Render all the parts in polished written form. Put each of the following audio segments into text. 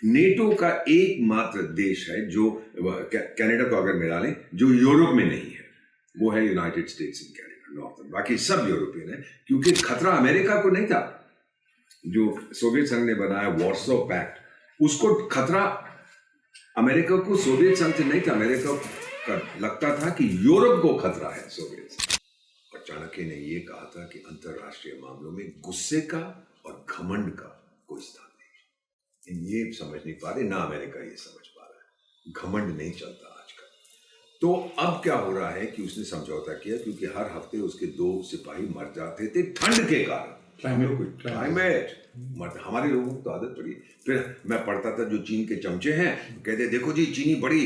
NATO का एकमात्र देश है जो कनाडा को अगर मिला लें जो यूरोप में नहीं है, वो है United states in Canada northern. बाकी सब यूरोपियन है, क्योंकि खतरा अमेरिका को नहीं था। जो सोवियत संघ ने बनाया वॉर्सो पैक्ट, उसको खतरा अमेरिका को सोवियत संघ से नहीं था। अमेरिका का लगता था कि यूरोप को खतरा है सोवियत संघ। और चाणक्य ने यह कहा था कि अंतरराष्ट्रीय मामलों में गुस्से का और घमंड का कोई स्थान नहीं। ये समझ नहीं पा रहे, ना अमेरिका ये समझ पा रहा है। घमंड नहीं चलता आजकल। तो अब क्या हो रहा है कि उसने समझौता किया, क्योंकि हर हफ्ते उसके 2 सिपाही मर जाते थे ठंड के कारण। क्लाइमेट हमारे लोगों को तो आदत पड़ी। फिर मैं पढ़ता था जो चीन के चमचे हैं, कहते देखो जी चीनी बड़ी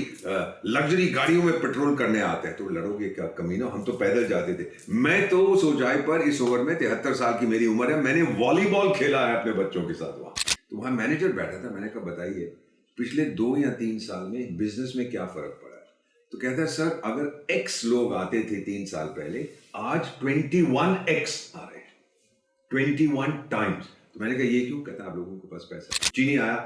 लग्जरी गाड़ियों में पेट्रोल करने आते हैं। तो लड़ोगे क्या कमीनो, हम तो पैदल जाते थे। मैं तो उस ऊंचाई पर इस ओवर में 73 साल की मेरी उम्र है, मैंने वॉलीबॉल खेला है अपने बच्चों के साथ वहां। तो वहां मैनेजर बैठा था, मैंने कहा बताइए पिछले 2 या 3 साल में बिजनेस में क्या फर्क पड़ा है? तो कहता है सर अगर X लोग आते थे 3 साल पहले, आज 21X आ रहे हैं, 21 टाइम्स। तो मैंने कहा ये क्यों? कहता आप लोगों के पास पैसा। चीनी आया,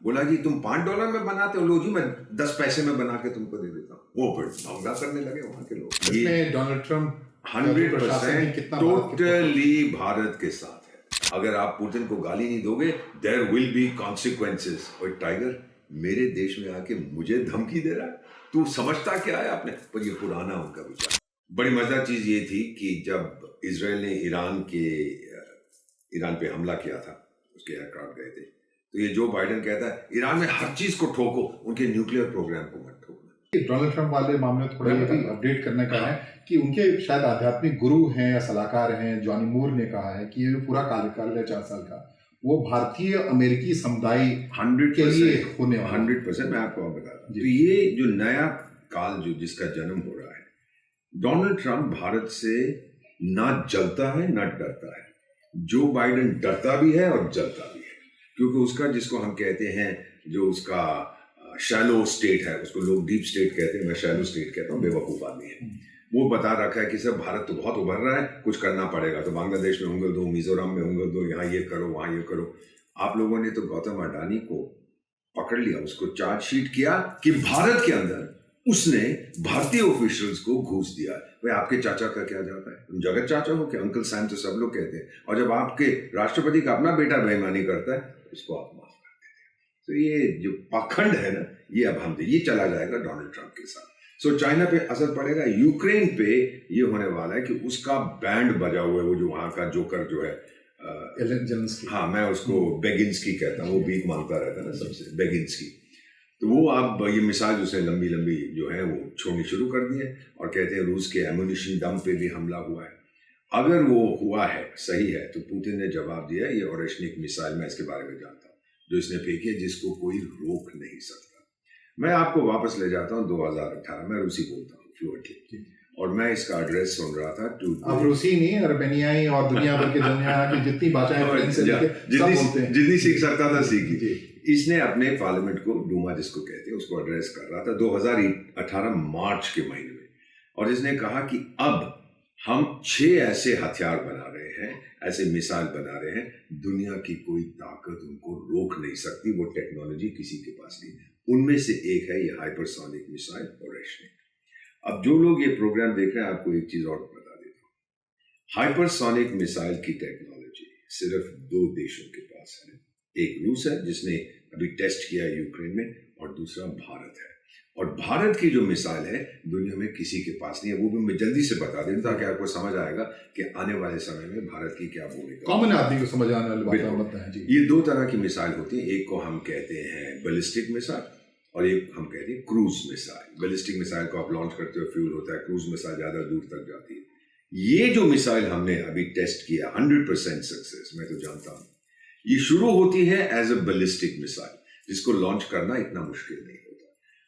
बोला जी तुम $5 में बनाते हो, लो जी मैं 10 पैसे में बना के तुमको दे देता हूँ। वो फिर दंगा करने लगे वहां के लोग। ये डोनाल्ड ट्रम्प 100% टोटली भारत के साथ है। अगर आप पुतिन को गाली नहीं दोगे, देयर विल बी कॉन्सिक्वेंसेस। और टाइगर मेरे देश में आके मुझे धमकी दे रहा है, तू समझता क्या है आपने? पर ये पुराना उनका विचार। बड़ी मजेदार चीज ये थी कि जब इजराइल ने ईरान पे हमला किया था, उसके एयरक्राफ्ट गए थे, तो ये जो बाइडेन कहता है ईरान में हर चीज को ठोको, उनके न्यूक्लियर प्रोग्राम को मत ठोकना। डोनाल्ड ट्रम्प वाले मामले थोड़ा ये भी अपडेट करने का है कि उनके शायद आध्यात्मिक गुरु हैं या सलाहकार हैं, जॉनी मूर ने कहा है कि ये जो पूरा कार्यकाल है 4 साल का, वो भारतीय अमेरिकी समुदाय 100% होने वाला। 100% मैं आपको बताता हूँ। तो ये जो नया काल जो जिसका जन्म हो रहा है, डोनाल्ड ट्रम्प भारत से ना जलता है ना डरता है। जो बाइडेन डरता भी है और जलता भी है, क्योंकि उसका जिसको हम कहते हैं जो उसका शैलो स्टेट है, उसको लोग डीप स्टेट कहते हैं, मैं शैलो स्टेट कहता हूँ, बेवकूफ आदमी है। वो बता रखा है कि सर भारत तो बहुत उभर रहा है, कुछ करना पड़ेगा। तो बांग्लादेश में उंगल दो, मिजोरम में उंगल दो, यहाँ ये करो वहाँ ये करो। आप लोगों ने तो गौतम अडानी को पकड़ लिया, उसको चार्जशीट किया कि भारत के अंदर उसने भारतीय ऑफिशियल्स को घूस दिया। भाई आपके चाचा का क्या जाता है? तुम जगत चाचा हो क्या? अंकल सैम तो सब लोग कहते हैं। और जब आपके राष्ट्रपति का अपना बेटा बेईमानी करता है तो उसको आप माफ कर देते हैं। तो ये जो पाखंड है ना, ये अब हम ये चला जाएगा डोनाल्ड ट्रम्प के साथ। सो चाइना पे असर पड़ेगा, यूक्रेन पे ये होने वाला है कि उसका बैंड बजा हुआ है। वो जो वहां का जोकर जो है हाँ, मैं उसको बेगिंस्की कहता हूँ, वो भीख मांगता रहता है ना सबसे, बेगिंस्की। तो वो आप ये मिसाइल उसने लंबी लंबी जो है वो छोड़नी शुरू कर दी है, और कहते हैं रूस के एमुनिशन डंप पे भी हमला हुआ है। अगर वो हुआ है, सही है, तो पुतिन ने जवाब दिया। ये ओरेशनिक मिसाइल, मैं इसके बारे में जानता हूँ, जो इसने फेंकी है, जिसको कोई रोक नहीं सकता। मैं आपको वापस ले जाता हूँ 2018। मैं रूसी बोलता हूँ फ्लुएंटली, और मैं इसका एड्रेस सुन रहा था। आप रूसी नहीं, अर्मेनियाई और दुनिया भर की दुनिया की जितनी भाषाएं जितनी सीख सकता था सीखी। इसने अपने पार्लियामेंट को, डूमा जिसको कहते हैं, उसको एड्रेस कर रहा था 2018 मार्च के महीने में, और इसने कहा कि अब हम 6 ऐसे हथियार बना रहे हैं, ऐसे मिसाइल बना रहे हैं, दुनिया की कोई ताकत उनको रोक नहीं सकती। वो टेक्नोलॉजी किसी के पास नहीं। उनमें से एक है ये हाइपरसोनिक मिसाइल ओरेशनिक। अब जो लोग ये प्रोग्राम देख रहे हैं, आपको एक चीज और बता देता हूँ। हाइपरसोनिक मिसाइल की टेक्नोलॉजी सिर्फ 2 देशों के पास है। एक रूस है जिसने अभी टेस्ट किया यूक्रेन में, और दूसरा भारत है। और भारत की जो मिसाइल है दुनिया में किसी के पास नहीं है। वो भी मैं जल्दी से बता देता ताकि आपको समझ आएगा कि आने वाले समय में भारत की क्या भूमिका, कॉमन आदमी को समझ आने वाली बात है जी। ये 2 तरह की मिसाइल होती है। एक को हम कहते हैं बैलिस्टिक मिसाइल, और एक हम कहते हैं क्रूज मिसाइल। बैलिस्टिक मिसाइल को आप लॉन्च करते हो, फ्यूल होता है। क्रूज मिसाइल ज्यादा दूर तक जाती है। ये जो मिसाइल हमने अभी टेस्ट किया 100% सक्सेस, मैं तो जानता हूं, ये शुरू होती है एज अ बैलिस्टिक मिसाइल, जिसको लॉन्च करना इतना मुश्किल नहीं होता।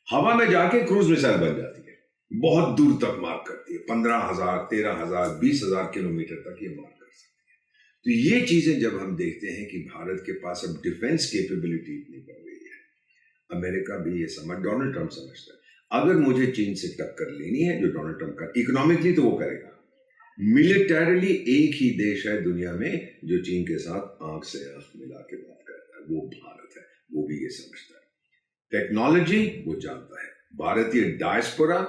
हवा में जाके क्रूज मिसाइल बन जाती है, बहुत दूर तक मार करती है, 15,000, 13,000, 20,000 किलोमीटर तक ये मार कर सकती है। तो ये चीजें जब हम देखते हैं कि भारत के पास अब डिफेंस कैपेबिलिटी इतनी बढ़ गई है, अमेरिका भी ये डोनाल्ड ट्रम्प समझता है अगर मुझे चीन से टक्कर लेनी है, जो डोनाल्ड ट्रम्प का इकोनॉमिकली तो वो करेगा, मिलिटरली एक ही देश है दुनिया में जो चीन के साथ आंख से आंख मिला के बात करता है, वो भारत है। वो भी ये समझता है। टेक्नोलॉजी वो जानता है। भारतीय डायस्पोरा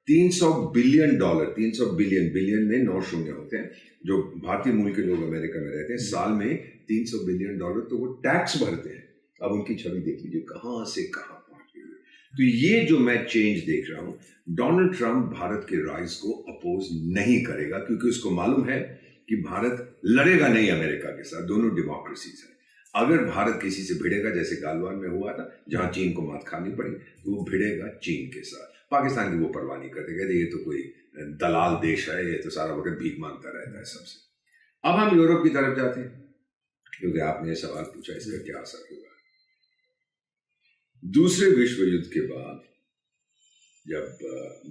$300 बिलियन, 300 बिलियन में 9 शून्य होते हैं, जो भारतीय मूल के लोग अमेरिका में रहते हैं, साल में $300 बिलियन तो वो टैक्स भरते हैं। अब उनकी छवि देख लीजिए कहां से कहां पहुंच गई है। तो ये जो मैं चेंज देख रहा हूं, डोनाल्ड ट्रंप भारत के राइज को अपोज नहीं करेगा, क्योंकि उसको मालूम है कि भारत लड़ेगा नहीं अमेरिका के साथ, दोनों डेमोक्रेसीज है। अगर भारत किसी से भिड़ेगा, जैसे गालवान में हुआ था जहां चीन को मात खानी पड़ी, तो वो भिड़ेगा चीन के साथ। पाकिस्तान की वो परवाह नहीं करते, कहते ये तो कोई दलाल देश है, ये तो सारा वक्त भीख मांगता रहता है सबसे। अब हम यूरोप की तरफ जाते हैं, क्योंकि आपने ये सवाल पूछा इसका क्या असर होगा। दूसरे विश्व युद्ध के बाद जब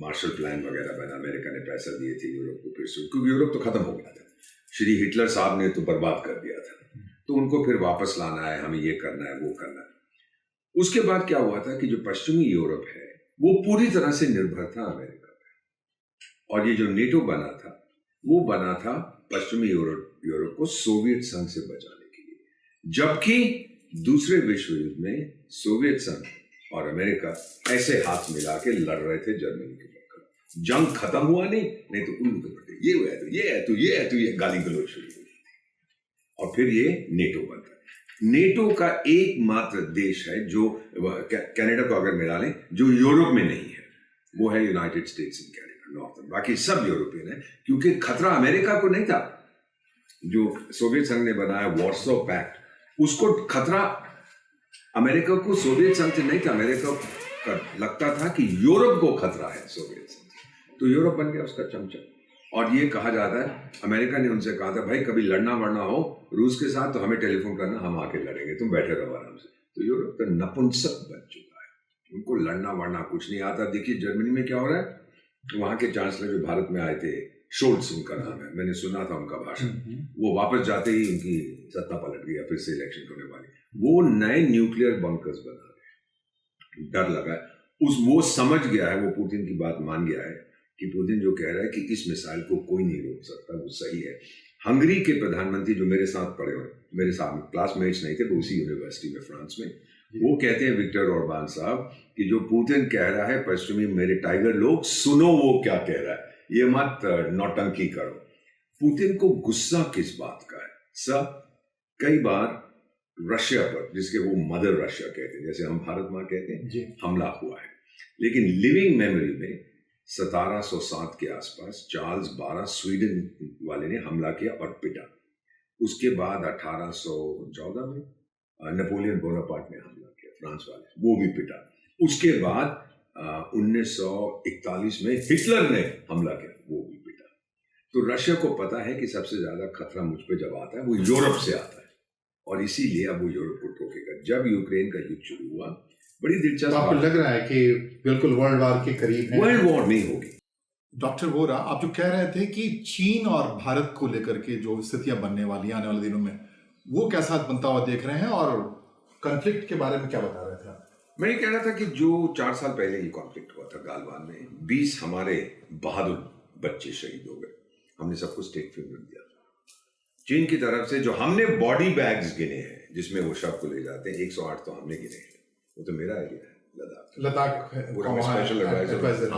मार्शल प्लान वगैरह बना, अमेरिका ने पैसा दिए थे यूरोप को फिर से, क्योंकि यूरोप तो खत्म हो गया था, श्री हिटलर साहब ने तो बर्बाद कर दिया था, तो उनको फिर वापस लाना है, हमें ये करना है वो करना है। उसके बाद क्या हुआ था कि जो पश्चिमी यूरोप है वो पूरी तरह से निर्भर था अमेरिका पे, और ये जो नेटो बना था वो बना था पश्चिमी यूरोप को सोवियत संघ से बचाने के लिए, जबकि दूसरे विश्व युद्ध में सोवियत संघ और अमेरिका ऐसे हाथ मिला के लड़ रहे थे जर्मनी के खिलाफ। जंग खत्म हुआ नहीं तो उल्लू के पड़े, ये हुआ तो ये है तो ये है तो ये, गाली गलौज शुरू हुई, और फिर ये नेटो बनता है। नेटो का एकमात्र देश है जो कनाडा को अगर मिला लें जो यूरोप में नहीं है, वो है United states in Canada, northern. बाकी सब यूरोपियन है, क्योंकि खतरा अमेरिका को नहीं था। जो सोवियत संघ ने बनाया वॉर्सो पैक्ट, उसको खतरा अमेरिका को सोवियत संघ से नहीं था, अमेरिका का लगता था कि यूरोप को खतरा है सोवियत संघ से, तो यूरोप बन गया उसका चमचा। और ये कहा जाता है, अमेरिका ने उनसे कहा था भाई कभी लड़ना वड़ना हो रूस के साथ तो हमें टेलीफोन करना, हम आके लड़ेंगे, तुम बैठे रहो आराम से। तो यूरोप तो नपुंसक बन चुका है, उनको लड़ना वड़ना कुछ नहीं आता। देखिए जर्मनी में क्या हो रहा है, वहां के चांसलर जो भारत में आए थे, शोल्ट्स उनका नाम है, मैंने सुना था उनका भाषण, वो वापस जाते ही उनकी सत्ता पलट गई, फिर से इलेक्शन होने वाली, वो नए न्यूक्लियर बंकर्स बना रहे, डर लगा है। वो समझ गया है, वो पुतिन की बात मान गया है कि पुतिन जो कह रहा है कि इस मिसाइल को कोई नहीं रोक सकता, वो सही है। हंगरी के प्रधानमंत्री जो मेरे साथ पढ़े हुए, मेरे साथ क्लासमेट्स नहीं थे, वो उसी यूनिवर्सिटी में फ्रांस में, वो कहते हैं विक्टर ऑर्बान साहब कि जो पुतिन कह रहा है, पश्चिमी मेरे टाइगर लोग सुनो वो क्या कह रहा है, ये मत नौटंकी करो। पुतिन को गुस्सा किस बात का है? सब कई बार रशिया पर, जिसके वो मदर रशिया कहते हैं, जैसे हम भारत माँ कहते हैं, हमला हुआ है। लेकिन लिविंग मेमोरी में 1707 के आसपास चार्ल्स 12 स्वीडन वाले ने हमला किया और पिटा। उसके बाद 1814 में नेपोलियन बोनापार्ट ने हमला किया, फ्रांस वाले, वो भी पिटा। उसके बाद 1941 में हिटलर ने हमला किया, वो भी पिटा। तो रशिया को पता है कि सबसे ज्यादा खतरा मुझ पे जब आता है वो यूरोप से आता है, और इसीलिए अब वो यूरोप को ठोकेगा। जब यूक्रेन का युद्ध शुरू हुआ, बड़ी दिलचस्प, आपको लग रहा है कि बिल्कुल वर्ल्ड वॉर के करीब है? वर्ल्ड वॉर नहीं होगी। डॉक्टर वोरा, आप जो कह रहे थे कि चीन और भारत को लेकर के जो स्थितियां बनने वाली आने वाले दिनों में, वो कैसा बनता हुआ देख रहे हैं, और कॉन्फ्लिक्ट के बारे में क्या बता रहे थे आप? मैं ये कह रहा था कि जो 4 साल पहले ये कॉन्फ्लिक्ट हुआ था गालवान में, 20 हमारे बहादुर बच्चे शहीद हो गए, हमने सबको स्टेट फिल्म दिया। चीन की तरफ से जो हमने बॉडी बैग्स गिने हैं जिसमें वो शव को ले जाते हैं, 108 तो हमने गिने हैं। वो तो मेरा एरिया है, लद्दाख पूरा में स्पेशल एडवाइजर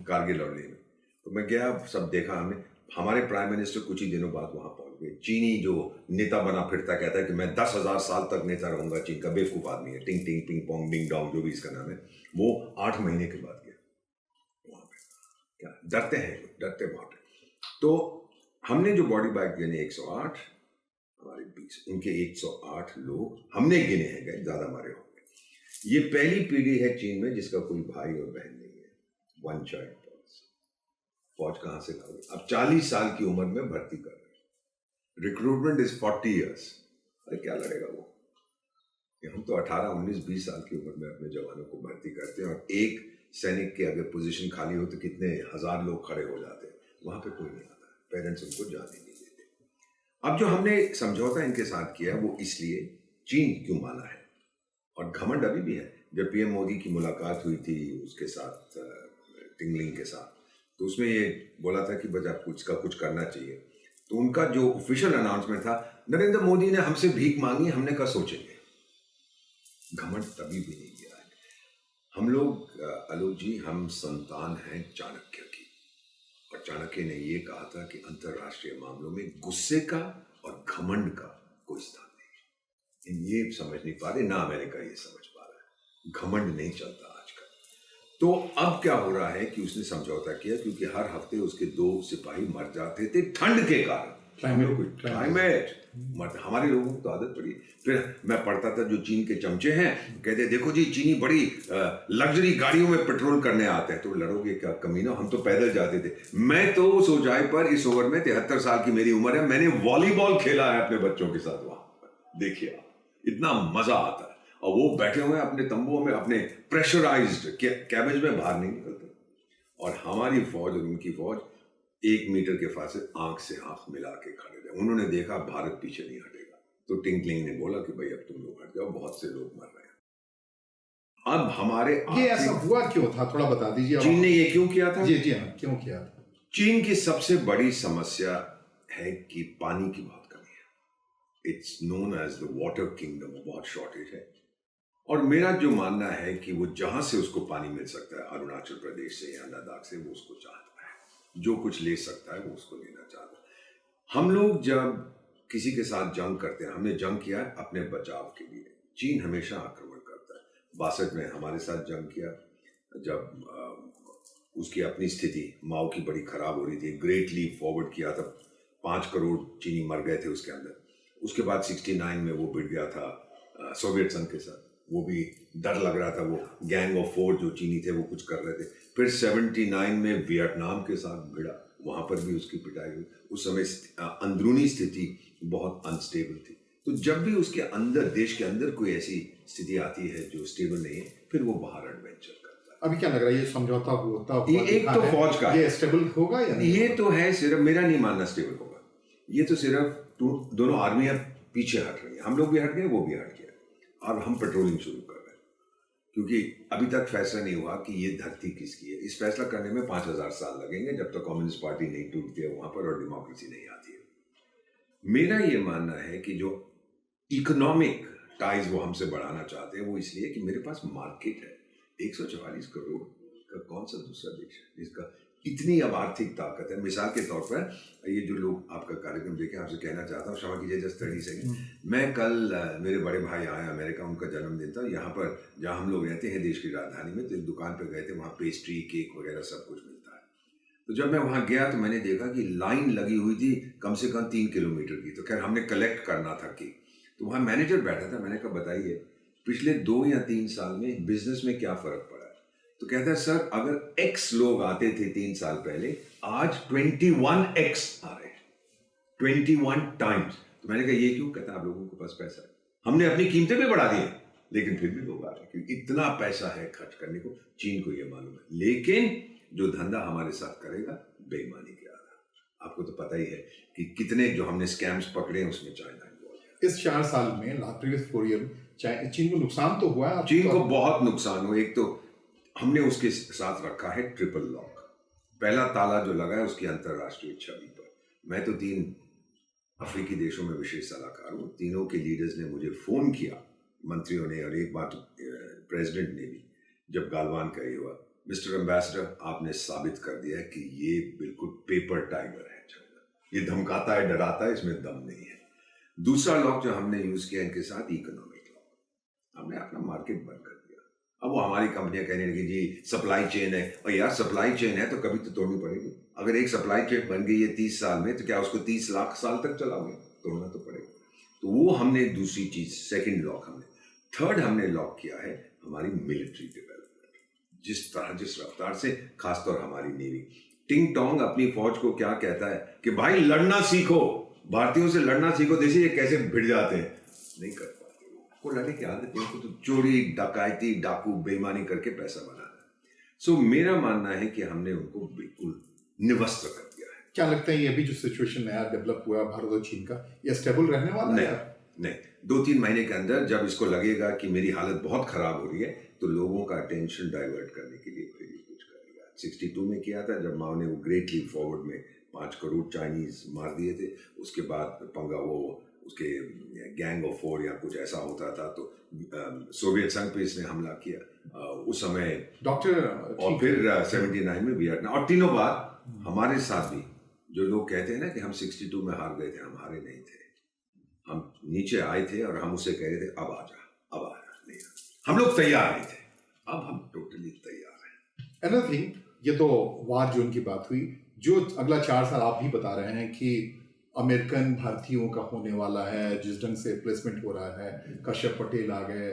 कारगिल और लेह में। तो मैं गया, सब देखा हमने। हमारे प्राइम मिनिस्टर कुछ ही दिनों बाद वहां पहुंच गए। चीनी जो नेता बना फिरता कहता है कि मैं 10,000 साल तक नेता रहूंगा, चीन का बेवकूफ आदमी है, टिंग टिंग पिंग पोंग डिंग डोंग जो भी इसका नाम है, वो 8 महीने के बाद गया वहां पे। क्या डरते हैं लोग, डरते बहुत है। तो हमने जो बॉडी बैग गिने 108, हमारे 20, उनके 108 लोग हमने गिने हैं, गए ज्यादा मारे होंगे। ये पहली पीढ़ी है चीन में जिसका कोई भाई और बहन नहीं है, वन चाइल्ड पॉलिसी। फौज कहां से लाओगे? अब 40 साल की उम्र में भर्ती कर रहे हैं, रिक्रूटमेंट इज 40 years। अरे क्या लड़ेगा वो? हम तो 18, 19, 20 साल की उम्र में अपने जवानों को भर्ती करते हैं, और एक सैनिक के अगर पोजीशन खाली हो तो कितने हजार लोग खड़े हो जाते हैं। वहां पे कोई नहीं आता, पेरेंट्स उनको जाने नहीं देते। अब जो हमने समझौता इनके साथ किया वो इसलिए चीन क्यों माना है, और घमंड अभी भी है। जब पीएम मोदी की मुलाकात हुई थी उसके साथ, टिंगलिंग के साथ, तो उसमें ये बोला था कि बस आप कुछ करना चाहिए। तो उनका जो ऑफिशियल अनाउंसमेंट था, नरेंद्र मोदी ने हमसे भीख मांगी, हमने कहा सोचेंगे। घमंड तभी भी नहीं गया है। हम लोग आलोक जी, हम संतान हैं चाणक्य की, और चाणक्य ने ये कहा था कि अंतरराष्ट्रीय मामलों में गुस्से का और घमंड का कोई स्थान नहीं। ये समझ नहीं पा रहे, ना अमेरिका ये समझ पा रहा है, घमंड नहीं चलता आजकल। तो अब क्या हो रहा है कि उसने समझौता किया, क्योंकि हर हफ्ते उसके 2 सिपाही मर जाते थे ठंड के कारण। क्लाइमेट हमारे लोगों को तो आदत पड़ी। फिर मैं पढ़ता था जो चीन के चमचे हैं, कहते देखो जी चीनी बड़ी लग्जरी गाड़ियों में पेट्रोल करने आते हैं। तो लड़ोगे क्या कमीनो, हम तो पैदल जाते थे। मैं तो उस ऊंचाई पर, इस ओवर में 73 साल की मेरी उम्र है, मैंने वॉलीबॉल खेला है अपने बच्चों के साथ वहां। देखिए इतना मजा आता है, और वो बैठे हुए हैं अपने तंबुओं में, अपने प्रेशराइज्ड कैबेज में बाहर नहीं निकलते। और हमारी फौज और उनकी फौज 1 मीटर के फासले आंख से आंख मिला के खड़े रहे। उन्होंने देखा भारत पीछे नहीं हटेगा, तो टिंकलिंग ने बोला कि भाई अब तुम लोग हट जाओ, बहुत से लोग मर रहे हैं। अब हमारे ये ऐसा हुआ क्यों था, थोड़ा बता दीजिए। चीन ने ये क्यों किया था? जी हाँ, क्यों किया था? चीन की सबसे बड़ी समस्या है कि पानी की बहुत कमी है। It's known as the water kingdom, बहुत शॉर्टेज है। और मेरा जो मानना है कि वो जहां से उसको पानी मिल सकता है, अरुणाचल प्रदेश से या लद्दाख से, वो उसको चाहता है। जो कुछ ले सकता है वो उसको लेना चाहता है। हम लोग जब किसी के साथ जंग करते हैं, हमने जंग किया है अपने बचाव के लिए। चीन हमेशा आक्रमण करता है। 62 में हमारे साथ जंग किया, जब उसकी अपनी स्थिति माओ की बड़ी खराब हो रही थी। ग्रेट लीप फॉरवर्ड किया था, 5 करोड़ चीनी मर गए थे उसके अंदर। उसके बाद 69 में वो भिड़ गया था सोवियत संघ के साथ। वो भी डर लग रहा था, वो गैंग ऑफ 4 जो चीनी थे वो कुछ कर रहे थे। फिर 79 में वियतनाम के साथ भिड़ा, वहां पर भी उसकी पिटाई हुई। उस समय अंदरूनी स्थिति बहुत अनस्टेबल थी। तो जब भी उसके अंदर, देश के अंदर कोई ऐसी स्थिति आती है जो स्टेबल नहीं है, फिर वो बाहर एडवेंचर करता है। अभी क्या लग रहा है, ये समझौता होता हुआ ये एक तो फौज का ये स्टेबल होगा या नहीं? ये तो है, सिर्फ मेरा नहीं मानना स्टेबल होगा। ये तो सिर्फ दोनों आर्मियां पीछे हट रही हैं। हम लोग भी हट गए, वो भी हट गया, और हम पेट्रोलिंग शुरू कर रहे हैं। क्योंकि अभी तक फैसला नहीं हुआ कि ये धरती किसकी है। इस फैसला करने में 5000 साल लगेंगे, जब तक कम्युनिस्ट पार्टी नहीं टूटती है वहां पर और डेमोक्रेसी नहीं आती है। मेरा ये मानना है कि जो इकोनॉमिक टाइज वो हमसे बढ़ाना चाहते हैं, वो इसलिए कि मेरे पास मार्केट है। 144 करोड़ का कौन सा दूसरा देश है जिसका इतनी अब आर्थिक ताकत है? मिसाल के तौर पर, ये जो लोग आपका कार्यक्रम देखें, आपसे कहना चाहता हूँ, क्षमा कीजिए, जस्ट 30 सेकेंड। मैं कल, मेरे बड़े भाई आए अमेरिका, उनका जन्मदिन था। यहाँ पर जहाँ हम लोग रहते हैं देश की राजधानी में, तो एक दुकान पर गए थे, वहाँ पेस्ट्री, केक वगैरह सब कुछ मिलता है। तो जब मैं वहाँ गया तो मैंने देखा कि लाइन लगी हुई थी कम से कम 3 किलोमीटर की। तो खैर हमने कलेक्ट करना था केक। तो वहाँ मैनेजर बैठा था। मैंने कहा बताइए पिछले 2 या 3 साल में बिजनेस में क्या फर्क पड़ा है? तो कहता है सर, अगर X लोग आते थे 3 साल पहले, आज 21X आ रहे हैं, 21 टाइम्स। तो मैंने कहा ये क्यों? कहता आप लोगों के पास पैसा है, हमने अपनी कीमतें भी बढ़ा दी हैं, लेकिन फिर भी लोग आ रहे हैं क्योंकि इतना पैसा है खर्च करने को। चीन को ये मालूम है, लेकिन जो धंधा हमारे साथ करेगा बेईमानी के आधार। आपको तो पता ही है कि कितने जो हमने स्कैम्स पकड़े हैं उसमें चाइना इन्वॉल्व है। इस 4 साल में प्रीवियस 4 ईयर चीन को नुकसान तो हुआ है। चीन को बहुत नुकसान हुआ। एक तो हमने उसके साथ रखा है ट्रिपल लॉक। पहला ताला जो लगा है उसकी अंतरराष्ट्रीय छवि पर। मैं तो 3 अफ्रीकी देशों में विशेष सलाहकार हूँ। तीनों के लीडर्स ने मुझे फोन किया, मंत्रियों ने, और एक बात प्रेसिडेंट ने भी, जब गालवान का ये हुआ, मिस्टर एम्बेसडर आपने साबित कर दिया है कि ये बिल्कुल पेपर टाइगर है चाइना। ये धमकाता है, डराता है, इसमें दम नहीं है। दूसरा लॉक जो हमने यूज किया इनके साथ, इकोनॉमिक लॉक। हमने अपना मार्केट बंद कर दिया। अब वो हमारी कंपनियां कहने लगी जी सप्लाई चेन है। और यार सप्लाई चेन है तो कभी तो तोड़नी पड़ेगी। अगर एक सप्लाई चेन बन गई है 30 साल में, तो क्या उसको 30 लाख साल तक चलाओगे? तोड़ना तो पड़ेगा। तो वो हमने दूसरी चीज, सेकंड लॉक हमने। थर्ड हमने लॉक किया है हमारी मिलिट्री डेवलपमेंट। जिस तरह, जिस रफ्तार से, खासतौर हमारी नेवी, टिंग टोंग अपनी फौज को क्या कहता है कि भाई लड़ना सीखो, भारतीयों से लड़ना सीखो। देखिए ये कैसे भिड़ जाते हैं, नहीं कर पाते को लड़ने की आदत है। उनको तो चोरी, डकैती, डाकू, बेईमानी करके पैसा बनाना है। सो मेरा मानना है कि हमने उनको बिल्कुल निवस्त कर दिया है। क्या लगता है ये भी जो सिचुएशन नया डेवलप हुआ भारत और चीन का, ये स्टेबल रहने वाला है? नहीं, 2-3 महीने के अंदर जब इसको लगेगा कि मेरी हालत बहुत खराब हो रही है, तो लोगों का अटेंशन डाइवर्ट करने के लिए फिर कुछ करेगा। 62 में किया था जब माओ ने वो ग्रेट लीप फॉरवर्ड में 5 करोड़ चाइनीज मार दिए थे। उसके बाद पंगा वो उसके गैंग ऑफ 4 या कुछ ऐसा होता था, तो सोवियत संघ पे इसने हमला किया उस समय डॉक्टर। और फिर 79 में वियतनाम, और तीनों बार हमारे साथ भी जो लोग कहते हैं ना कि हम 62 में हार गए थे, हम हारे नहीं थे। हम नीचे आए थे और हम उससे कह रहे थे अब आ जा नहीं, हम लोग तैयार नहीं थे, अब हम टोटली तैयार हैं। अनदर थिंग, ये तो वार जोन की बात हुई, जो अगला 4 साल आप भी बता रहे हैं कि अमेरिकन भारतीयों का होने वाला है, जिस ढंग से प्लेसमेंट हो रहा है, कश्यप पटेल आ गए,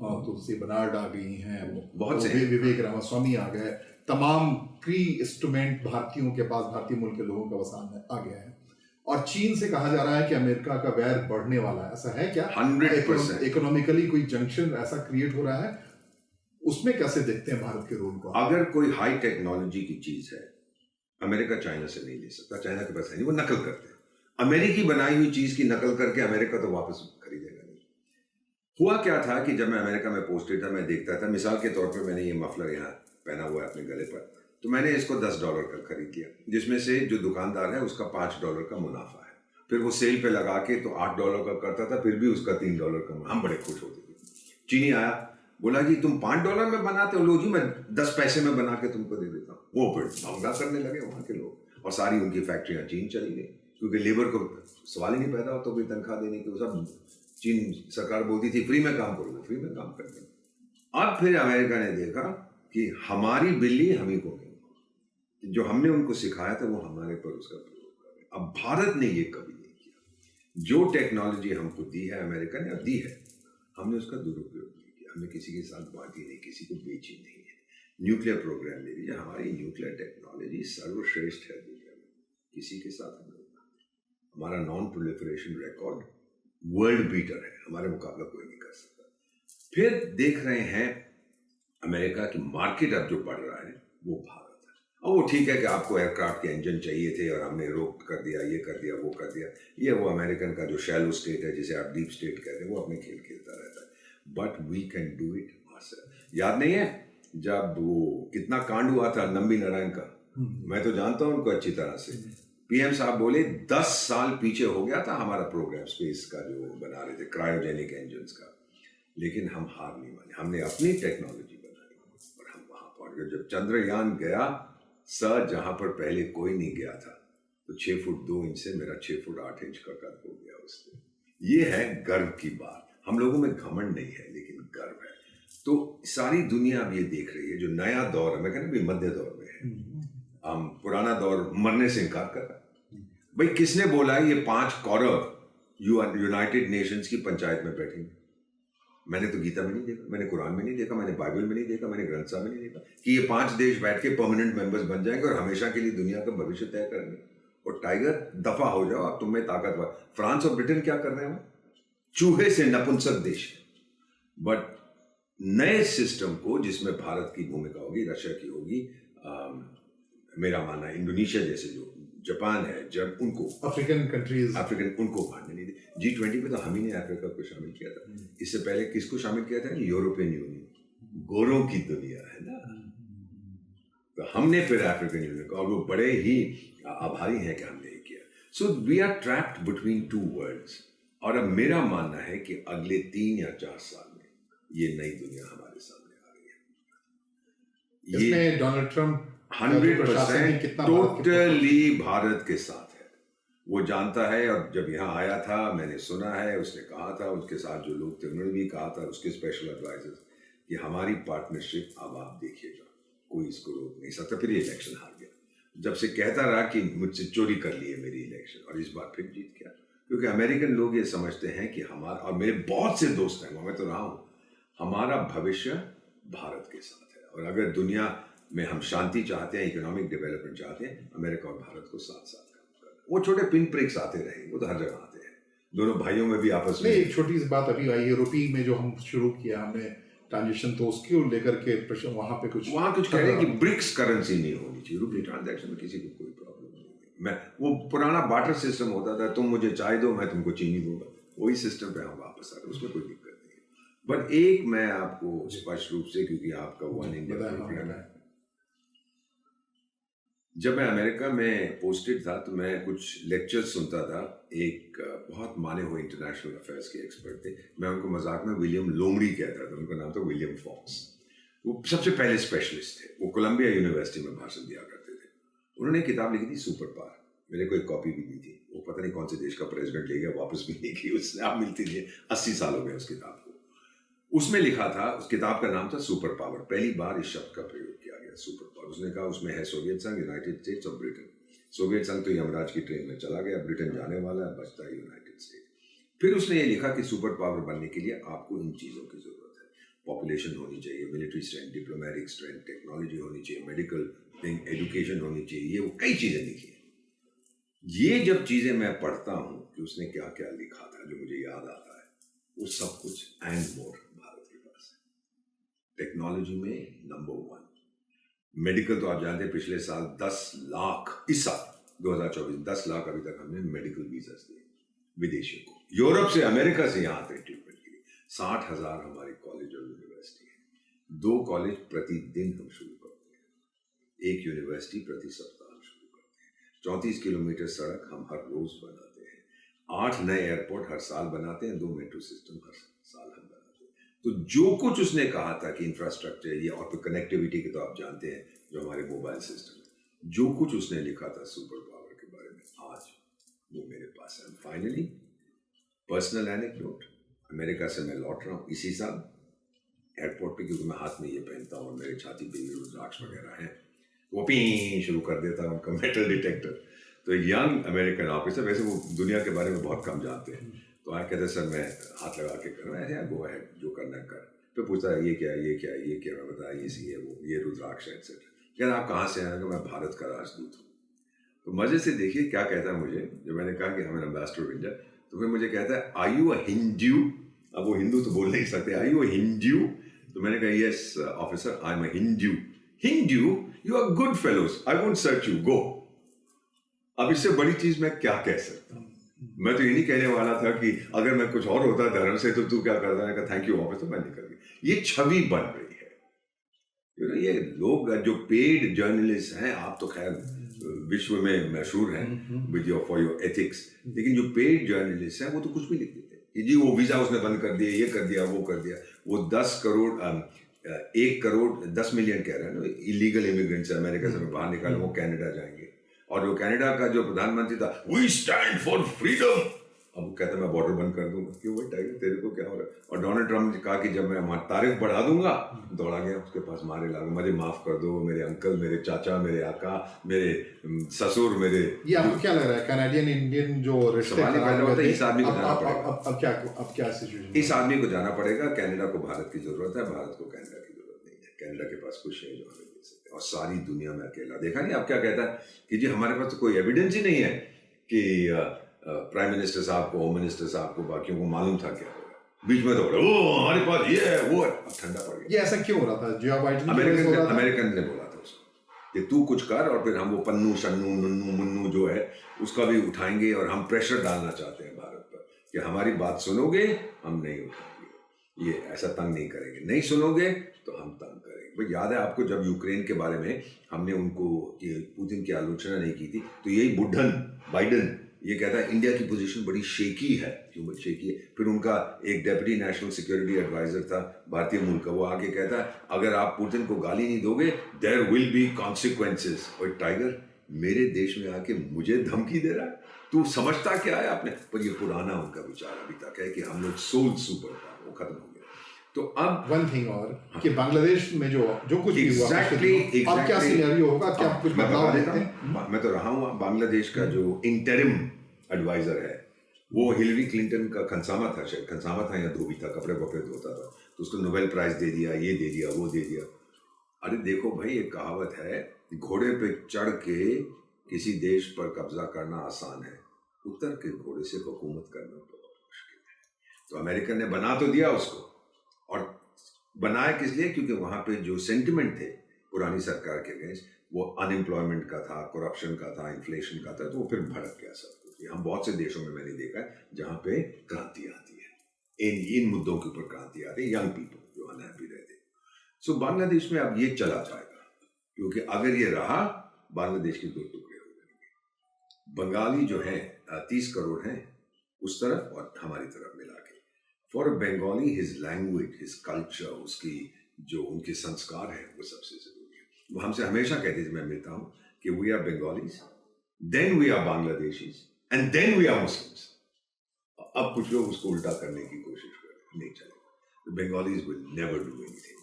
तुलसी बनार्ड आ गई हैं, बहुत से विवेक रामास्वामी आ गए, तमाम क्री इंस्ट्रूमेंट भारतीयों के पास, भारतीय मूल के लोगों का वसान आ गया है। और चीन से कहा जा रहा है कि अमेरिका का वैर बढ़ने वाला है, ऐसा है क्या? 100% इकोनॉमिकली कोई जंक्शन ऐसा क्रिएट हो रहा है, उसमें कैसे देखते हैं भारत के रोल को? अगर कोई हाई टेक्नोलॉजी की चीज है, अमेरिका चाइना से नहीं ले सकता, चाइना के पास है नहीं, वो नकल करते हैं। अमेरिकी बनाई हुई चीज की नकल करके अमेरिका तो वापस खरीदेगा नहीं। हुआ क्या था कि जब मैं अमेरिका में पोस्टेड था, मैं देखता था, मिसाल के तौर पर मैंने ये मफलर यहाँ पहना हुआ है अपने गले पर, तो मैंने इसको $10 का खरीद लिया, जिसमें से जो दुकानदार है उसका $5 का मुनाफा है। फिर वो सेल पे लगा के तो $8 का करता था, फिर भी उसका $3 का, हम बड़े खुश होते थे। चीनी आया, बोला जी तुम $5 में बनाते हो, लो जी मैं 10 पैसे में बना के तुमको दे देता हूँ। वो फिर महंगा करने लगे वहाँ के लोग, और सारी उनकी फैक्ट्रियाँ चीन चली गई, क्योंकि लेबर को सवाल ही नहीं पैदा हो तो कोई तनख्वाह देने की, सब चीन सरकार बोलती थी फ्री में काम करो, वो फ्री में काम करते। अब फिर अमेरिका ने देखा कि हमारी बिल्ली हम ही को नहीं, जो हमने उनको सिखाया था वो हमारे पर उसका प्रयोग कर रहे। अब भारत ने ये कभी नहीं किया। जो टेक्नोलॉजी हमको दी है अमेरिका ने, दी है, हमने उसका दुरुपयोग नहीं किया, हमने किसी के साथ बांटी नहीं, किसी को बेची नहीं है। न्यूक्लियर प्रोग्राम ले लीजिए, हमारी न्यूक्लियर टेक्नोलॉजी सर्वश्रेष्ठ है दुनिया में, किसी के साथ हम लोग, हमारा non proliferation record world beater है, हमारे मुकाबला कोई नहीं कर सकता। फिर देख रहे हैं अमेरिका की मार्केट अब जो बढ़ रहा है वो भारत है। और वो ठीक है कि आपको एयरक्राफ्ट के इंजन चाहिए थे और हमने रोक कर दिया, ये कर दिया, वो कर दिया, ये वो अमेरिकन का जो शैलो स्टेट है, जिसे आप डीप स्टेट कहते हैं, वो अपने खेल खेलता रहता है। But we can do it ourselves. याद नहीं है जब वो कितना कांड हुआ था नंबी नारायण का, मैं तो जानता हूं उनको अच्छी तरह से। पीएम साहब बोले 10 साल पीछे हो गया था हमारा प्रोग्राम स्पेस का जो बना रहे थे क्रायोजेनिक इंजन्स का, लेकिन हम हार नहीं माने, हमने अपनी टेक्नोलॉजी बनाई और हम वहां पहुंच गए। जब चंद्रयान गया सर, जहां पर पहले कोई नहीं गया था, तो 6 फुट 2 इंच से मेरा 6 फुट 8 इंच का कद हो गया उससे। ये है गर्व की बात। हम लोगों में घमंड नहीं है लेकिन गर्व है। तो सारी दुनिया अब ये देख रही है, जो नया दौर है, मैं कहना भी मध्य दौर में है, हम पुराना दौर मरने से इनकार कर रहा है। भाई किसने बोला है ये 5 कौरव यूनाइटेड नेशंस की पंचायत में बैठेंगे? मैंने तो गीता में नहीं देखा, मैंने कुरान में नहीं देखा, मैंने बाइबल में नहीं देखा, मैंने ग्रंथ साहब में नहीं देखा कि ये 5 देश बैठ के परमानेंट मेंबर्स बन जाएंगे और हमेशा के लिए दुनिया का भविष्य तय करेंगे। और टाइगर दफा हो जाओ, अब तुम में ताकतवर। फ्रांस और ब्रिटेन क्या कर रहे हैं? चूहे से नपुंसक देश। बट नए सिस्टम को जिसमें भारत की भूमिका होगी, रशिया की होगी, मेरा मानना है इंडोनेशिया जैसे जो जापान है, जब उनको अफ्रीकन कंट्रीज, उनको मानने नहीं दी। G20 में तो हम ही ने अफ्रीका को शामिल किया था। इससे पहले किसको शामिल किया था? यूरोपियन यूनियन, गोरों की दुनिया है ना, तो हमने फिर अफ्रीकन यूनियन को, और वो बड़े ही आभारी हैं कि हमने ये किया। So we are trapped between 2 worlds. और अब मेरा मानना है कि अगले 3 या 4 साल में ये नई दुनिया हमारे सामने आ रही है। इसमें डोनाल्ड ट्रंप 100% टोटली भारत के साथ है, वो जानता है। और जब यहाँ आया था मैंने सुना है, उसने कहा था, उसके साथ जो लोग थे उन्होंने भी कहा था, उसके स्पेशल एडवाइजर्स, कि हमारी पार्टनरशिप अब आप देखिएगा, कोई इसको रोक नहीं सकता। फिर ये इलेक्शन हार गया, जब से कहता रहा कि मुझसे चोरी कर ली है मेरी इलेक्शन, और इस बार फिर जीत गया। क्योंकि अमेरिकन लोग ये समझते हैं कि हमारा, और मेरे बहुत से दोस्त हैं, मैं तो रहा हूँ, हमारा भविष्य भारत के साथ है। और अगर दुनिया में हम शांति चाहते हैं, इकोनॉमिक डेवलपमेंट चाहते हैं, अमेरिका और भारत को साथ साथ काम करना। वो छोटे पिन प्रिक्स आते रहे, वो तो हर जगह आते हैं, दोनों भाइयों में भी आपस में। एक छोटी सी बात अभी आई, यूरोपी में जो हम शुरू किया हमने ट्रांजेक्शन, तो उसको लेकर के प्रश्न वहाँ कुछ कह रहे हैं कि ब्रिक्स करेंसी नहीं होनी चाहिए, रुपी ट्रांजैक्शन में किसी को कोई प्रॉब्लम नहीं है। मैं वो पुराना बार्टर सिस्टम होता था, तुम मुझे चाय दो मैं तुमको चीनी दूंगा, वही सिस्टम पे हम वापस आ रहे, उसमें कोई दिक्कत नहीं है। बट एक मैं आपको स्पष्ट रूप से, क्योंकि आपका वन इंडिया प्रोग्राम है, जब मैं अमेरिका में पोस्टेड था तो मैं कुछ लेक्चर्स सुनता था। एक बहुत माने हुए इंटरनेशनल अफेयर्स के एक्सपर्ट थे, मैं उनको मजाक में विलियम लोमड़ी कहता था, उनका नाम था विलियम फॉक्स। वो सबसे पहले स्पेशलिस्ट थे, वो कोलंबिया यूनिवर्सिटी में भाषण दिया करते थे। उन्होंने एक किताब लिखी थी सुपर पावर, मेरे को एक कॉपी भी दी थी। वो पता नहीं कौन से देश का प्रेसिडेंट ले गया, वापस भी नहीं की, उससे आप मिलती थी। 80 साल हो गए उस किताब को। उसमें लिखा था, उस किताब का नाम था सुपर पावर। पहली बार इस शब्द का प्रयोग किया गया, सुपर पावर। उसने कहा उसमें है सोवियत संघ, यूनाइटेड स्टेट्स और ब्रिटेन। सोवियत संघ तो यमराज की ट्रेन में चला गया, ब्रिटेन जाने वाला है, बचता है यूनाइटेड स्टेट्स। फिर उसने ये लिखा कि सुपर पावर बनने के लिए आपको इन चीज़ों की जरूरत है। पॉपुलेशन होनी चाहिए, military strength, diplomatic strength, technology होनी चाहिए, मेडिकल थिंग, एजुकेशन होनी चाहिए। ये वो कई चीज़ें लिखी हैं। ये जब चीज़ें मैं पढ़ता हूँ कि उसने क्या क्या लिखा था, जो मुझे याद आता है, वो सब कुछ एंड मोर भारत के पास है। टेक्नोलॉजी में नंबर 1। मेडिकल तो आप जानते हैं, पिछले साल 10 लाख, इस साल 2024 10 लाख अभी तक हमने मेडिकल वीजा दिए विदेशियों को, यूरोप से, अमेरिका से यहाँ पे ट्रीटमेंट के लिए। 60,000 हमारे कॉलेज और यूनिवर्सिटी है। 2 कॉलेज प्रतिदिन हम शुरू करते हैं, 1 यूनिवर्सिटी प्रति सप्ताह हम शुरू करते हैं। 34 किलोमीटर सड़क हम हर रोज बनाते हैं। 8 नए एयरपोर्ट हर साल बनाते हैं, 2 मेट्रो सिस्टम हर साल हम बनाते हैं। तो जो कुछ उसने कहा था कि इंफ्रास्ट्रक्चर ये, और फिर कनेक्टिविटी के तो आप जानते हैं, जो हमारे मोबाइल सिस्टम है, जो कुछ उसने लिखा था सुपर पावर के बारे में, आज वो मेरे पास है। फाइनली पर्सनल एनेक्डोट, अमेरिका से मैं लौट रहा हूँ इसी साल एयरपोर्ट पे, क्योंकि मैं हाथ में ये पहनता हूँ और मेरे छाती पे ये रुद्राक्ष वगैरह हैं, वो पी शुरू कर देता है उनका मेटल डिटेक्टर। तो एक यंग अमेरिकन ऑफिसर, वैसे वो दुनिया के बारे में बहुत कम जानते हैं, तो आए कहते सर मैं हाथ लगा के कर रहा है, गो है जो करना है कर। फिर पूछता है ये क्या है, ये क्या है, ये क्या है, बताया ये सी है, वो ये रुद्राक्ष है एक्सेट्रा। क्या आप कहाँ से आए? मैं भारत का राजदूत हूँ। तो मजे से देखिए क्या कहता है मुझे, जब मैंने कहा कि हम एम्बेसडर ऑफ इंडिया, तो फिर मुझे कहता है आर यू अ हिंदू? अब वो हिंदू तो बोल नहीं सकते, आर यू अ हिंदू? तो मैंने कहा yes officer, I am a Hindu. Hindu? You are good fellows, I won't search you, go. अब इससे बड़ी चीज मैं क्या कह सकता हूँ? मैं तो ये नहीं कहने वाला था कि अगर मैं कुछ और होता धर्म से तो तू क्या करता है, थैंक यू ऑफिसर, मैं निकल गया। ये छवि बन रही है। ये लोग जो पेड जर्नलिस्ट हैं, आप तो खैर विश्व में मशहूर हैं with your for your ethics, लेकिन जो पेड जर्नलिस्ट हैं वो तो कुछ भी लिख देते हैं कि जी वो वीजा उसने बंद कर दिया, ये कर दिया, वो कर दिया। वो 10 करोड़ 1 करोड़ 10 मिलियन कह रहे हैं ना इलीगल इमिग्रेंट्स अमेरिका से बाहर निकाले, वो कनाडा जाएंगे। और जो कनाडा का जो प्रधानमंत्री था, वी स्टैंड फॉर फ्रीडम, अब वो कहता है मैं बॉर्डर बंद कर दूंगा। क्यों भाई टाइगर, तेरे को क्या हो रहा है? और डोनाल्ड ट्रम्प ने कहा कि जब मैं तारीफ बढ़ा दूंगा, दौड़ा गया उसके पास, मारे लागू, मुझे माफ कर दो मेरे अंकल, मेरे चाचा, मेरे आका, मेरे ससुर, मेरे। ये आपको क्या लग रहा है कैनेडियन इंडियन जो रिश्ते पैदा होता है, इस आदमी को जाना पड़ेगा। अब क्या सिचुएशन? इस आदमी को जाना पड़ेगा। कनाडा को भारत की जरूरत है, भारत को कनाडा की जरूरत नहीं है। कनाडा के पास कुछ है जो हमें दे सकते, और सारी दुनिया में अकेला। देखा नहीं आप क्या कहता है कि जी हमारे पास तो कोई एविडेंस ही नहीं है कि प्राइम मिनिस्टर साहब को, होम मिनिस्टर साहब को, बाकियों को मालूम था क्या होगा। बीच में तो वो हमारे पास ये है वो है, अब ठंडा पड़ गया। ये ऐसा क्यों हो रहा था? जो बाइडेन अमेरिकन ने बोला था उसको कि तू कुछ कर, और फिर हम वो पन्नू शन्नू नन्नू मुन्नू जो है उसका भी उठाएंगे, और हम प्रेशर डालना चाहते हैं भारत पर कि हमारी बात सुनोगे, हम नहीं उठाएंगे, ये ऐसा तंग नहीं करेंगे, नहीं सुनोगे तो हम तंग करेंगे। भाई याद है आपको जब यूक्रेन के बारे में हमने उनको पुतिन की आलोचना नहीं की थी, तो यही बुढ़न बाइडेन ये कहता है इंडिया की पोजीशन बड़ी शेकी है, क्यों शेकी है? फिर उनका एक डेप्यूटी नेशनल सिक्योरिटी एडवाइजर था भारतीय मूल का, वो आगे कहता है अगर आप पुतिन को गाली नहीं दोगे देयर विल बी कॉन्सिक्वेंसेस। और टाइगर मेरे देश में आके मुझे धमकी दे रहा है, तू समझता क्या है आपने? पर ये पुराना उनका विचार अभी तक है कि हम लोग सोल सुपर पावर, वो खत्म हो गया। तो अब वन थिंग और कि बांग्लादेश में जो कुछ भी हुआ, अब क्या सिनेरियो होगा, क्या कुछ बदलाव देखते हैं? मैं तो रहा हूँ बांग्लादेश का जो इंटरिम एडवाइजर है, वो हिलरी क्लिंटन का खनसामा था, शायद खनसामा था या धोबी था, कपड़े वपड़े धोता था, तो उसको नोबेल प्राइज दे दिया, ये दे दिया, वो दे दिया। अरे देखो भाई, एक कहावत है, घोड़े पे चढ़ के किसी देश पर कब्जा करना आसान है, उतर के घोड़े से हुकूमत करना बहुत मुश्किल है। तो अमेरिका ने बना तो दिया उसको, और बनाया किस लिए? क्योंकि वहां पे जो सेंटिमेंट थे पुरानी सरकार के अगेंस्ट, वो अनएम्प्लॉयमेंट का था, करप्शन का था, इन्फ्लेशन का था, तो वो फिर भड़क गया सब कुछ। हम बहुत से देशों में मैंने देखा है जहां पे क्रांति आती है, इन मुद्दों के ऊपर क्रांति आती है, यंग पीपल जो अनहैप्पी रहते। सो बांग्लादेश में अब ये चला जाएगा, क्योंकि अगर ये रहा बांग्लादेश के 2 टुकड़े हो जाएंगे। बंगाली जो है 30 करोड़ हैं उस तरफ और हमारी तरफ मिला के। For a Bengali his language, his culture, उसकी जो उनके संस्कार हैं वो सबसे जरूरी है। वो हमसे हमेशा कहते थे, मैं मिलता हूँ, कि we are Bengalis, then we are Bangladeshis and then we are Muslims. अब कुछ लोग उसको उल्टा करने की कोशिश कर रहे हैं, नहीं चलेगा। Bengalis will never do anything,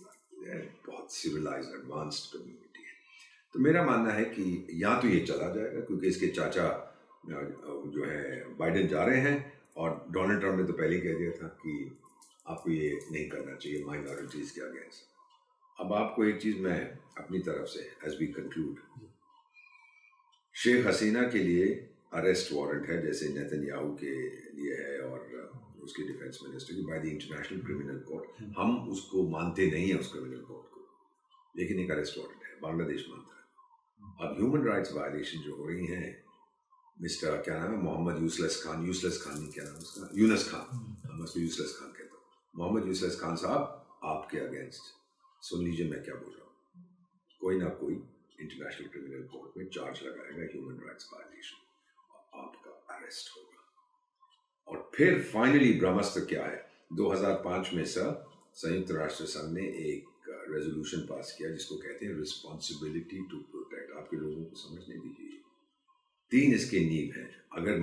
बहुत सिविलाइज्ड एडवांस्ड कम्युनिटी है। तो मेरा मानना है कि या तो ये चला जाएगा, क्योंकि इसके चाचा जो है बाइडेन जा रहे हैं, और डोनाल्ड ट्रंप ने तो पहले ही कह दिया था कि आपको ये नहीं करना चाहिए माइनॉरिटीज के अगेंस्ट। अब आपको एक चीज मैं अपनी तरफ से as we conclude, Sheikh Hasina के लिए अरेस्ट वारंट है जैसे नेतन्याहू के लिए है और उसके डिफेंस मिनिस्टर की, by the international criminal court. हम उसको मानते नहीं है उस क्रिमिनल कोर्ट को, लेकिन एक अरेस्ट वारंट है, बांग्लादेश मानता है। अब ह्यूमन राइट्स वायलेशन जो हो रही हैं, मिस्टर क्या नाम है, मोहम्मद यूसलेस खान नहीं, क्या नाम उसका, यूनुस खान, मैं उसको यूसलेस खान कहता हूँ, मोहम्मद यूसलेस खान साहब आपके अगेंस्ट सुन लीजिए मैं क्या बोल रहा हूँ, कोई ना कोई इंटरनेशनल क्रिमिनल कोर्ट में चार्ज लगाएगा ह्यूमन राइट्स वायलेशन, आपका अरेस्ट होगा। और फिर फाइनली ब्रह्मास्त्र क्या है, 2005 में संयुक्त राष्ट्र संघ ने एक रेजोल्यूशन पास किया जिसको कहते हैं रिस्पॉन्सिबिलिटी टू प्रोटेक्ट। आपके लोगों को समझने दीजिए, 3 इसके नींव हैं। अगर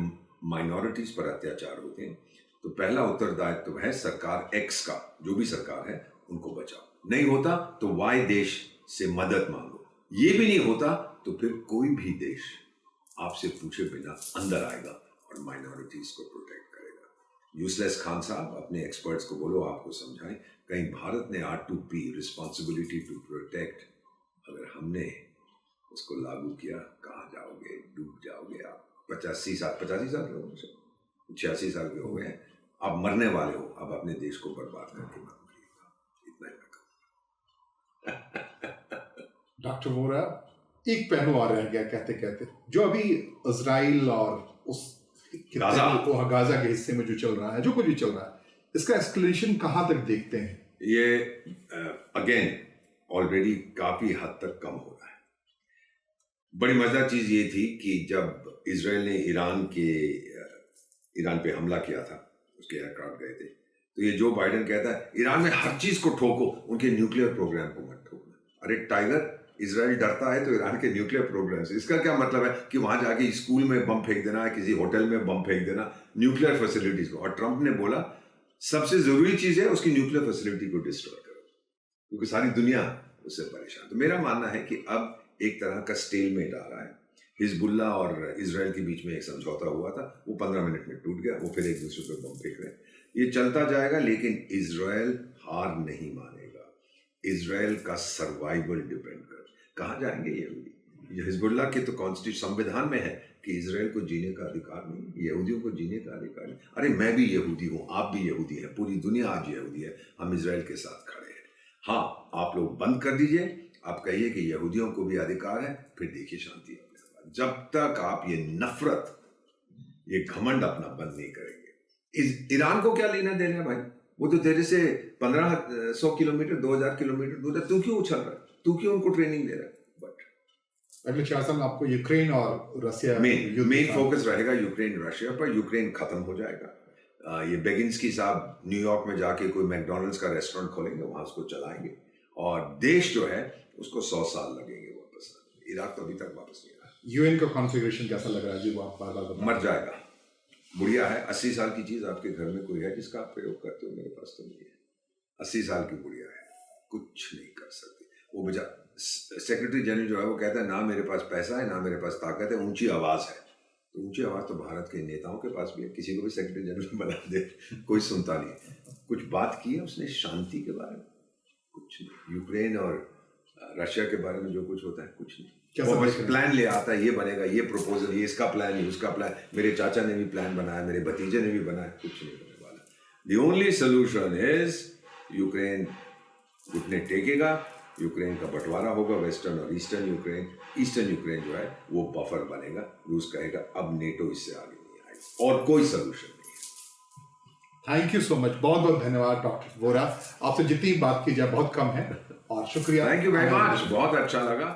माइनॉरिटीज पर अत्याचार होते हैं तो पहला उत्तरदायित्व है सरकार एक्स का, जो भी सरकार है उनको बचाओ, नहीं होता तो वाई देश से मदद मांगो, ये भी नहीं होता तो फिर कोई भी देश आपसे पूछे बिना अंदर आएगा और माइनॉरिटीज को प्रोटेक्ट करेगा। यूसलेस खान साहब अपने एक्सपर्ट्स को बोलो, आपको समझाएं, कहीं भारत ने R2P रिस्पॉन्सिबिलिटी टू प्रोटेक्ट अगर हमने उसको लागू किया, कहाँ जाओगे, डूब जाओगे आप। 85 साल के हो, 86 साल के हो गए, आप मरने वाले हो, अब अपने देश को बर्बाद करके मत मरिएगा, इतना ही डॉक्टर वोरा, एक पहलू आ रह गया कहते कहते, जो अभी इजराइल और उस गाजा के हिस्से में जो चल रहा है, जो कुछ भी चल रहा है, इसका एस्केलेशन कहाँ तक देखते हैं? ये अगेन ऑलरेडी काफी हद तक कम हो रहा है। बड़ी मजेदार चीज ये थी कि जब इजराइल ने ईरान पे हमला किया था, उसके एयरक्राफ्ट गए थे, तो ये जो बाइडेन कहता है ईरान में हर चीज को ठोको, उनके न्यूक्लियर प्रोग्राम को मत ठोकना। अरे टाइगर, इजराइल डरता है तो ईरान के न्यूक्लियर प्रोग्राम से। इसका क्या मतलब है कि वहां जाके स्कूल में बम फेंक देना, किसी होटल में बम फेंक देना, न्यूक्लियर फैसिलिटीज को। और ट्रंप ने बोला सबसे जरूरी चीज है उसकी न्यूक्लियर फैसिलिटी को डिस्ट्रॉय करो, क्योंकि सारी दुनिया उससे परेशान। तो मेरा मानना है कि अब एक तरह का स्टेलमेट आ रहा है। हिजबुल्ला और इजराइल के बीच में एक समझौता हुआ था, वो 15 मिनट में टूट गया, वो फिर एक दूसरे पर बम फेंक रहे हैं। ये चलता जाएगा, लेकिन इजराइल हार नहीं मानेगा। इजराइल का सर्वाइवल डिपेंड कर, कहाँ जाएंगे यहूदी। हिजबुल्ला के तो कॉन्स्टिट्यूशन संविधान में है कि इजराइल को जीने का अधिकार नहीं, यहूदियों को जीने का अधिकार नहीं। अरे मैं भी यहूदी हूँ, आप भी यहूदी हैं, पूरी दुनिया आज यहूदी है, हम इजराइल के साथ खड़े हैं। हाँ, आप लोग बंद कर दीजिए, आप कहिए कि यहूदियों को भी अधिकार है, फिर देखिए शांति अपने पास। जब तक आप ये नफरत, ये घमंड अपना बंद नहीं करेंगे। ईरान को क्या लेना देना भाई, वो तो तेरे से 1500 किलोमीटर 2000 किलोमीटर दूर है, तू क्यों उछल रहा है, तू क्यों उनको ट्रेनिंग दे रहा है। बट अगले 4 साल में आपको यूक्रेन और रशिया मेन फोकस रहेगा यूक्रेन रशिया पर। यूक्रेन खत्म हो जाएगा। ये बेगिंस्की साहब न्यूयॉर्क में जाके कोई मैकडोनल्ड्स का रेस्टोरेंट खोलेंगे, वहां उसको चलाएंगे, और देश जो है उसको 100 साल लगेंगे वापस आने। इराक तो अभी तक वापस नहीं आया। यूएन का कॉन्फ़िगरेशन कैसा लग रहा है जी? वो आप बार-बार मर जाएगा, बुढ़िया है। 80 साल की चीज आपके घर में कोई है जिसका आप प्रयोग करते हो? मेरे पास तो नहीं है। 80 साल की बुढ़िया है, कुछ नहीं कर सकती वो। बजा सेक्रेटरी जनरल जो है वो कहता है ना मेरे पास पैसा है, ना मेरे पास ताकत है, ऊंची आवाज है। तो ऊंची आवाज तो भारत के नेताओं के पास भी है, किसी को भी सेक्रेटरी जनरल बना दे, कोई सुनता नहीं। कुछ बात की है उसने शांति के बारे में? कुछ नहीं। यूक्रेन और रशिया के बारे में जो कुछ होता है कुछ नहीं। वो बस प्लान ले आता है, ये बनेगा, ये प्रपोजल, ये इसका प्लान, ये उसका प्लान। मेरे चाचा ने भी प्लान बनाया, मेरे भतीजे ने भी बनाया, कुछ नहीं होने वाला। The only solution is Ukraine घुटने टेकेगा, यूक्रेन का बंटवारा होगा, वेस्टर्न और ईस्टर्न यूक्रेन। ईस्टर्न यूक्रेन जो है वो बफर बनेगा। रूस कहेगा अब नेटो इससे आगे नहीं आएगा, और कोई सोल्यूशन नहीं है। थैंक यू सो मच, बहुत बहुत धन्यवाद डॉक्टर वोरा। आपसे जितनी बात की जाए बहुत कम है, और शुक्रिया। थैंक यू वेरी मच, बहुत अच्छा लगा।